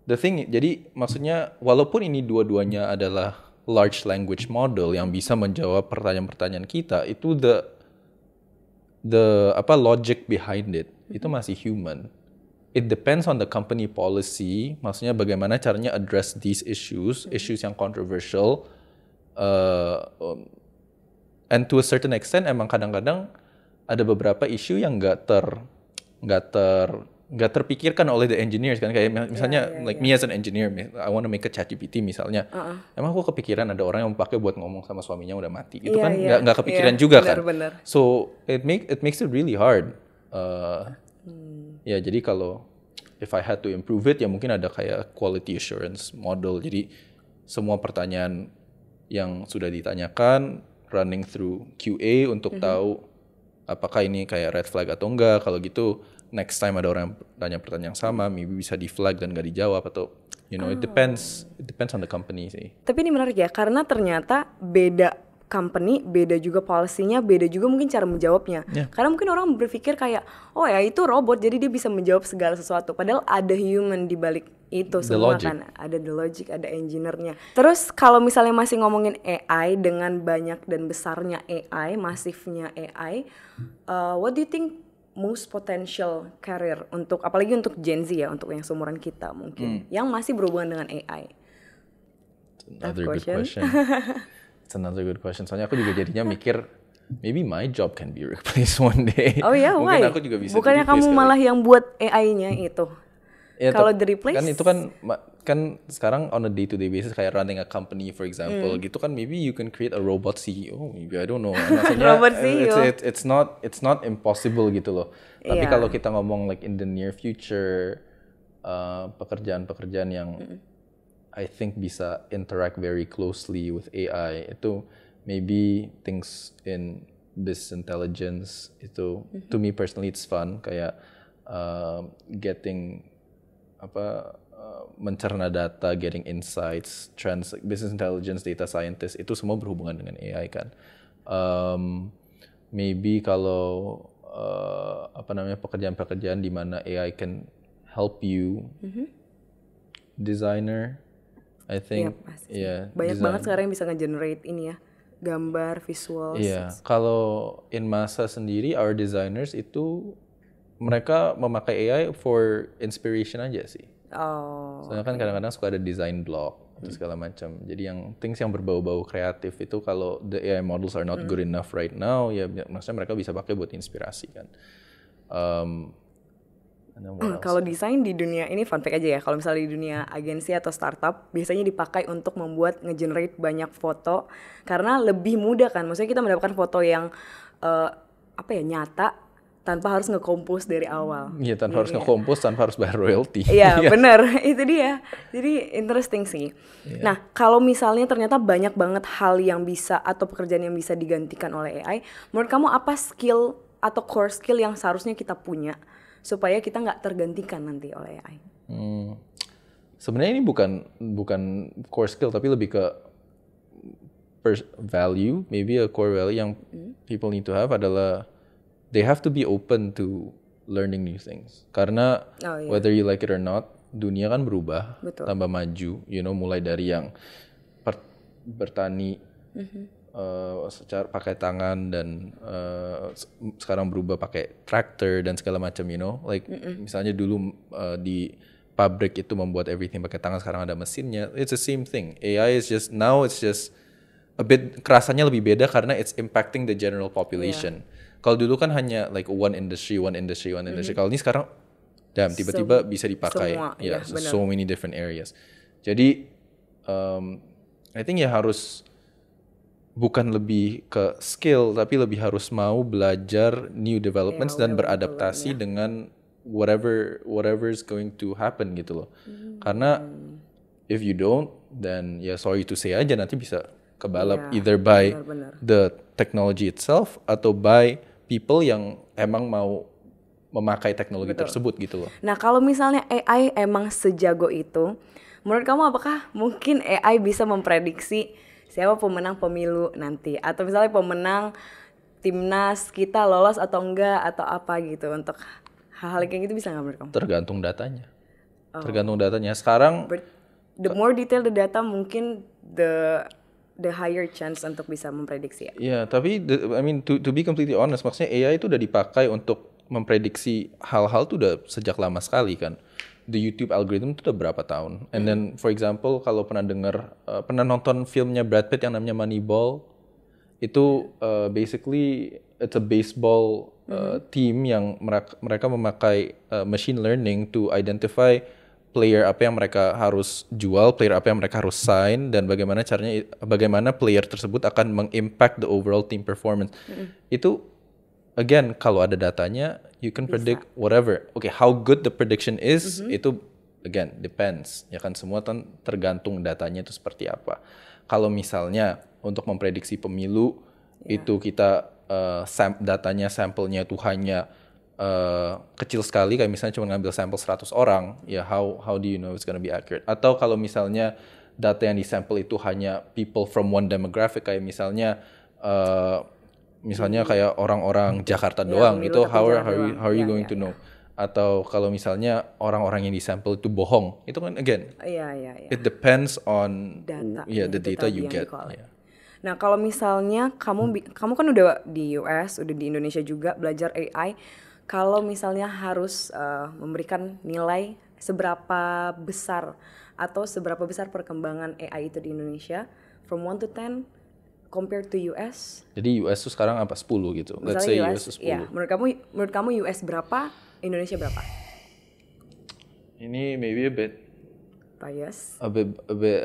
The thing, jadi maksudnya walaupun ini dua-duanya adalah large language model yang bisa menjawab pertanyaan-pertanyaan kita, itu the logic behind it itu masih human. It depends on the company policy, maksudnya bagaimana caranya address these issues yang controversial, and to a certain extent emang kadang-kadang ada beberapa isu yang nggak terpikirkan oleh the engineers kan, kayak misalnya me as an engineer, I want to make a ChatGPT misalnya, emang aku kepikiran ada orang yang pakai buat ngomong sama suaminya udah mati, itu kan nggak kepikiran juga kan. So it makes it really hard. Ya jadi kalau if I had to improve it ya mungkin ada kayak quality assurance model, jadi semua pertanyaan yang sudah ditanyakan running through QA untuk tahu apakah ini kayak red flag atau enggak. Kalau gitu next time ada orang yang tanya pertanyaan yang sama, maybe bisa di flag dan gak dijawab, atau it depends on the company sih. Tapi ini menarik ya, karena ternyata beda company, beda juga policy-nya, beda juga mungkin cara menjawabnya. Karena mungkin orang berpikir kayak, oh ya itu robot jadi dia bisa menjawab segala sesuatu. Padahal ada human di balik itu semua kan. Ada the logic, ada engineer-nya. Terus kalau misalnya masih ngomongin AI dengan banyak dan besarnya AI, masifnya AI, what do you think most potential career untuk, apalagi untuk Gen Z ya, untuk yang seumuran kita mungkin, yang masih berhubungan dengan AI? Another good question. It's another good question. Soalnya aku juga jadinya mikir, maybe my job can be replaced one day. Oh ya, why? Mungkin aku juga bisa bukannya kamu malah yang buat AI-nya itu? Ya, kalau di-replace? Kan itu kan sekarang on a day-to-day basis kayak running a company for example gitu kan, maybe you can create a robot CEO, maybe I don't know. Maksudnya robot CEO. It's not impossible gitu loh. Tapi kalau kita ngomong like in the near future, pekerjaan-pekerjaan yang I think bisa interact very closely with AI itu maybe things in business intelligence itu to me personally it's fun kayak getting mencerna data, getting insights, trends, business intelligence, data scientist itu semua berhubungan dengan AI kan. Maybe kalau pekerjaan-pekerjaan di mana AI can help you, designer. I think banyak banget sekarang yang bisa nge-generate ini ya, gambar, visual. Iya, kalau in Masa sendiri our designers itu mereka memakai AI for inspiration aja sih. Soalnya kan kadang-kadang suka ada design block atau segala macam. Jadi yang things yang berbau-bau kreatif itu kalau the AI models are not good enough right now, ya maksudnya mereka bisa pakai buat inspirasi kan. Kalau desain di dunia ini fun fact aja ya, kalau misalnya di dunia agensi atau startup biasanya dipakai untuk membuat nge-generate banyak foto karena lebih mudah kan, maksudnya kita mendapatkan foto yang nyata tanpa harus nge-compose dari awal. Iya, tanpa harus nge-compose, tanpa harus bayar royalty. Iya, benar. Itu dia. Jadi interesting sih. Nah, kalau misalnya ternyata banyak banget hal yang bisa atau pekerjaan yang bisa digantikan oleh AI, menurut kamu apa skill atau core skill yang seharusnya kita punya supaya kita nggak tergantikan nanti oleh AI? Sebenarnya ini bukan core skill tapi lebih ke value, maybe a core value yang people need to have adalah they have to be open to learning new things. Karena whether you like it or not, dunia kan berubah, tambah maju, mulai dari yang bertani secara pakai tangan dan sekarang berubah pakai tractor dan segala macam, like misalnya dulu di pabrik itu membuat everything pakai tangan, sekarang ada mesinnya. It's the same thing. AI is just a bit kerasanya lebih beda karena it's impacting the general population. Kalau dulu kan hanya like one industry. Kalau ini sekarang tiba-tiba bisa dipakai semua, so many different areas. Jadi I think harus bukan lebih ke skill tapi lebih harus mau belajar new developments dan beradaptasi dengan whatever is going to happen gitu loh. Karena if you don't, then sorry to say aja nanti bisa kebalap either by the technology itself atau by people yang emang mau memakai teknologi tersebut gitu loh. Nah, kalau misalnya AI emang sejago itu, menurut kamu apakah mungkin AI bisa memprediksi siapa pemenang pemilu nanti, atau misalnya pemenang timnas kita lolos atau enggak atau apa gitu, untuk hal-hal kayak gitu bisa nggak menurut kamu? Tergantung datanya. Sekarang the more detail the data, mungkin the higher chance untuk bisa memprediksi ya. Yeah, tapi to be completely honest, maksudnya AI itu udah dipakai untuk memprediksi hal-hal tuh udah sejak lama sekali kan. The YouTube algorithm itu udah berapa tahun. And then for example kalau pernah nonton filmnya Brad Pitt yang namanya Moneyball, itu basically it's a baseball team yang mereka memakai machine learning to identify player apa yang mereka harus jual, player apa yang mereka harus sign, dan bagaimana player tersebut akan mengimpact the overall team performance. Itu again kalau ada datanya you can predict whatever. Okay, how good the prediction is itu again depends. Ya kan, semua tergantung datanya itu seperti apa. Kalau misalnya untuk memprediksi pemilu itu kita datanya sampelnya itu hanya kecil sekali, kayak misalnya cuma ngambil sampel 100 orang, ya how do you know it's gonna be accurate? Atau kalau misalnya data yang disampel itu hanya people from one demographic, kayak misalnya misalnya kayak orang-orang Jakarta Ya, doang pemilu itu tapi how jalan are you, doang. how are you Ya, going ya, to know? Atau kalau misalnya orang-orang yang disampel itu bohong, itu kan again Iya. it depends on Data, the itu data tadi you yang get. di-collect. Yeah. Nah, kalau misalnya kamu kan udah di US, udah di Indonesia juga belajar AI. Kalau misalnya harus memberikan nilai seberapa besar atau seberapa besar perkembangan AI itu di Indonesia from 1 to 10 compared to US. Jadi US tuh sekarang apa 10 gitu. Let's Misalnya say US, US tuh 10. ya, menurut kamu US berapa, Indonesia berapa? Ini maybe Bias. a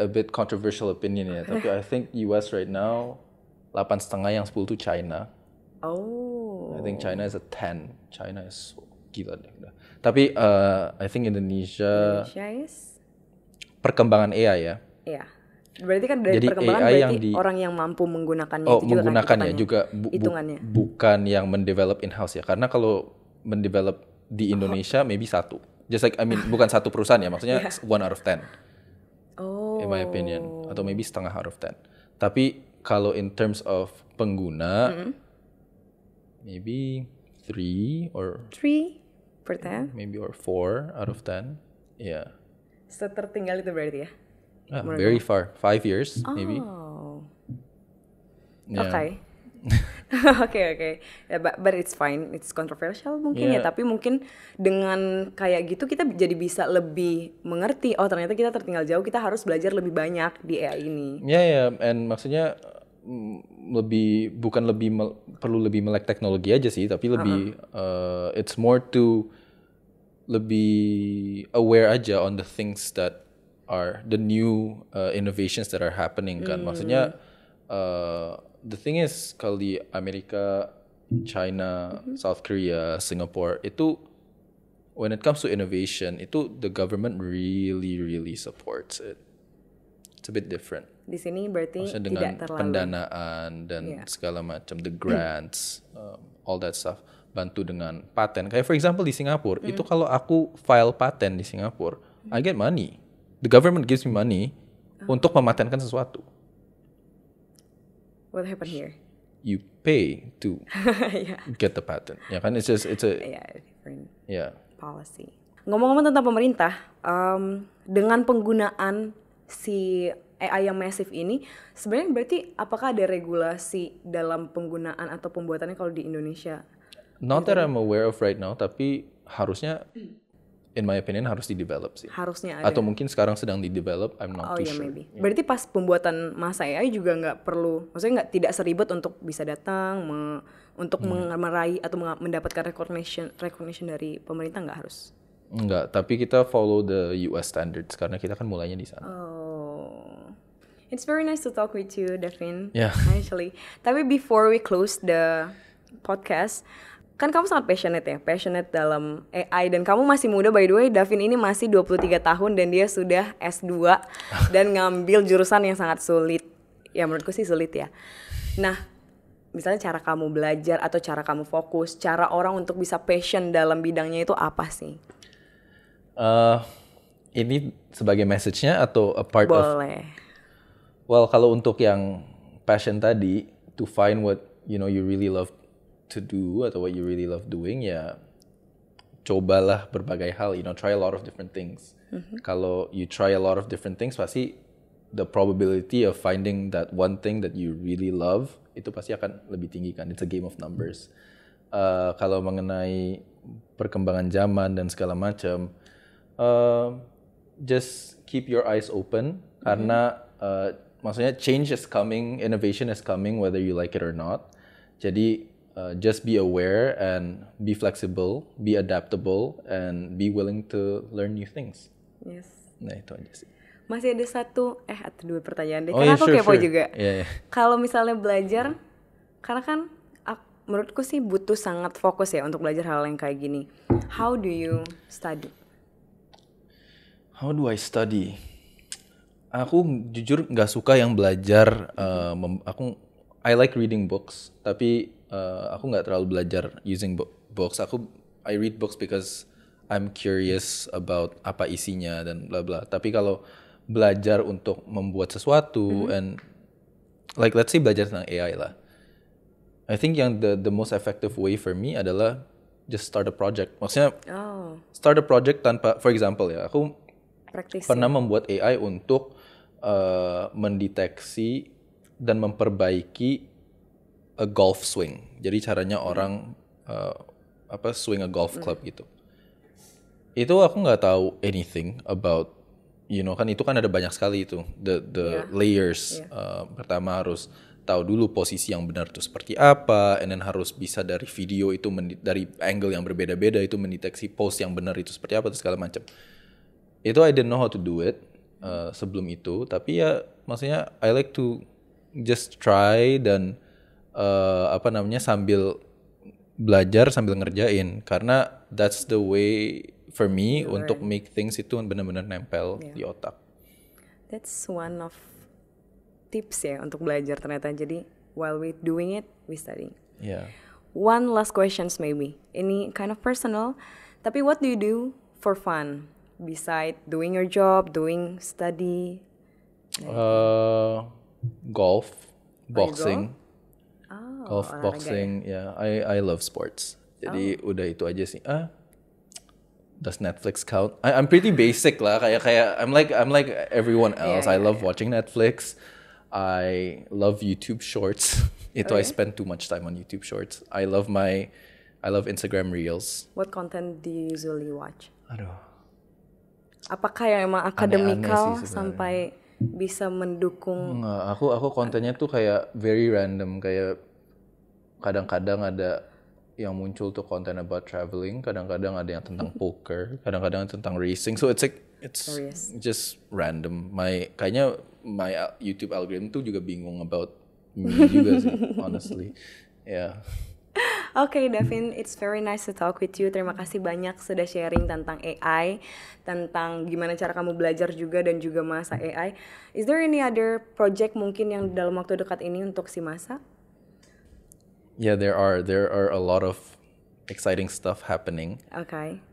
bit controversial opinion ya, tapi I think US right now 8,5 yang 10 tuh China. Oh. I think China is a 10. China is gila deh. Tapi I think Indonesia is? perkembangan AI ya. Iya. Berarti kan dari Jadi perkembangan AI yang berarti orang yang mampu menggunakannya Oh, itu juga menggunakannya kan juga hitungannya. bukan yang mendevelop in-house ya. Karena kalau mendevelop di Indonesia maybe satu. Just like bukan satu perusahaan ya, maksudnya 1 out of 10. Oh. In my opinion, atau maybe setengah out of 10. Tapi kalau in terms of pengguna maybe 3 or 3 per 10. maybe or 4 out of 10. Yeah. Setertinggal itu berarti ya? Very far. 5 years maybe. Oh. Yeah. Oke. Oke. Ya, but it's fine. It's controversial mungkin ya, Yeah. tapi mungkin dengan kayak gitu kita jadi bisa lebih mengerti, oh ternyata kita tertinggal jauh, kita harus belajar lebih banyak di AI ini. Ya, and maksudnya perlu lebih melek teknologi aja sih, tapi lebih it's more to lebih aware aja on the things that are the new innovations that are happening kan. Maksudnya the thing is kalau di Amerika, China, South Korea, Singapore itu when it comes to innovation itu the government really supports it. It's a bit different. Di sini berarti Maksudnya dengan tidak terlalu pendanaan dan segala macam, the grants, all that stuff, bantu dengan paten. Kayak for example di Singapura, itu kalau aku file paten di Singapura, I get money. The government gives me money untuk mematenkan sesuatu. What happened here? You pay to Yeah. get the patent. Ya kan, it's a Different yeah. policy. Ngomong-ngomong tentang pemerintah, dengan penggunaan si AI yang masif ini, sebenarnya berarti apakah ada regulasi dalam penggunaan atau pembuatannya kalau di Indonesia? Not that I'm aware of right now, tapi harusnya, in my opinion, harus di-develop sih. Harusnya ada. Atau mungkin sekarang sedang di-develop, I'm not too sure. Maybe. Berarti pas pembuatan masa AI juga nggak perlu, maksudnya tidak seribet untuk bisa datang, untuk meraih atau mendapatkan recognition dari pemerintah, nggak harus? Enggak, tapi kita follow the US standards karena kita kan mulainya di sana. Oh, it's very nice to talk with you, Davin. Yeah. Actually, tapi before we close the podcast, kan kamu sangat passionate dalam AI dan kamu masih muda, by the way. Davin ini masih 23 tahun dan dia sudah S2 dan ngambil jurusan yang sangat sulit. Ya menurutku sih sulit ya. Nah, misalnya cara kamu belajar atau cara kamu fokus, cara orang untuk bisa passion dalam bidangnya itu apa sih? Ini sebagai message-nya atau a part of? Boleh. Well, kalau untuk yang passion tadi, to find what you really love to do atau what you really love doing, ya cobalah berbagai hal, try a lot of different things. Kalau you try a lot of different things, pasti the probability of finding that one thing that you really love itu pasti akan lebih tinggi kan. It's a game of numbers. Kalau mengenai perkembangan zaman dan segala macam, just keep your eyes open karena maksudnya change is coming, innovation is coming whether you like it or not. Jadi just be aware and be flexible, be adaptable and be willing to learn new things. Yes. Nah, itu aja sih. Masih ada atau dua pertanyaan deh. Oh, Karena yeah, aku kepo juga. Yeah. Kalau misalnya belajar, karena kan menurutku sih butuh sangat fokus ya untuk belajar hal yang kayak gini. How do you study? How do I study? Aku jujur nggak suka yang belajar. I like reading books, tapi aku nggak terlalu belajar using books. I read books because I'm curious about apa isinya dan bla bla. Tapi kalau belajar untuk membuat sesuatu and like let's say belajar tentang AI lah, I think yang the most effective way for me adalah just start a project. Maksudnya start a project tanpa, for example ya, aku pernah membuat AI untuk mendeteksi dan memperbaiki a golf swing. Jadi caranya orang swing a golf club gitu. Itu aku nggak tahu anything about, kan itu kan ada banyak sekali itu the layers. Pertama harus tahu dulu posisi yang benar itu seperti apa, and then harus bisa dari video itu dari angle yang berbeda-beda itu mendeteksi pose yang benar itu seperti apa, segala macam. Itu I didn't know how to do it sebelum itu, tapi ya maksudnya I like to just try dan sambil belajar sambil ngerjain, karena that's the way for me untuk make things itu benar-benar nempel di otak. That's one of tips ya untuk belajar ternyata. Jadi while we doing it, we studying. Yeah. One last questions maybe. Ini kind of personal, tapi what do you do for fun beside doing your job, doing study? Golf, boxing. Golf, boxing, yeah. I love sports. Jadi udah itu aja sih. Does Netflix count? I'm pretty basic lah. Kayak I'm like everyone else. I love watching Netflix. I love YouTube Shorts. I spend too much time on YouTube Shorts. I love Instagram Reels. What content do you usually watch? Aduh. Apakah yang emang akademikal sampai bisa mendukung? Nggak, aku kontennya tuh kayak very random. Kayak kadang-kadang ada yang muncul tuh konten about traveling, kadang-kadang ada yang tentang poker, kadang-kadang tentang racing. So it's just random. Kayaknya my YouTube algorithm tuh juga bingung about me juga sih, honestly. Yeah. Okay, Davin, it's very nice to talk with you. Terima kasih banyak sudah sharing tentang AI, tentang gimana cara kamu belajar juga dan juga masa AI. Is there any other project mungkin yang dalam waktu dekat ini untuk si masa? Yeah, there are a lot of exciting stuff happening. Okay.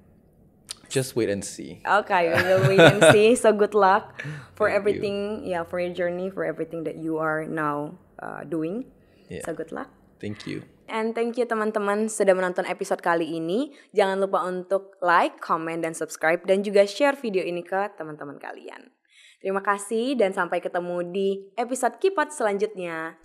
Just wait and see. Okay, we will wait and see. So good luck for everything, for your journey, for everything that you are now doing. Yeah. So good luck. Thank you. And thank you teman-teman sudah menonton episode kali ini. Jangan lupa untuk like, comment, dan subscribe, dan juga share video ini ke teman-teman kalian. Terima kasih dan sampai ketemu di episode Kipot selanjutnya.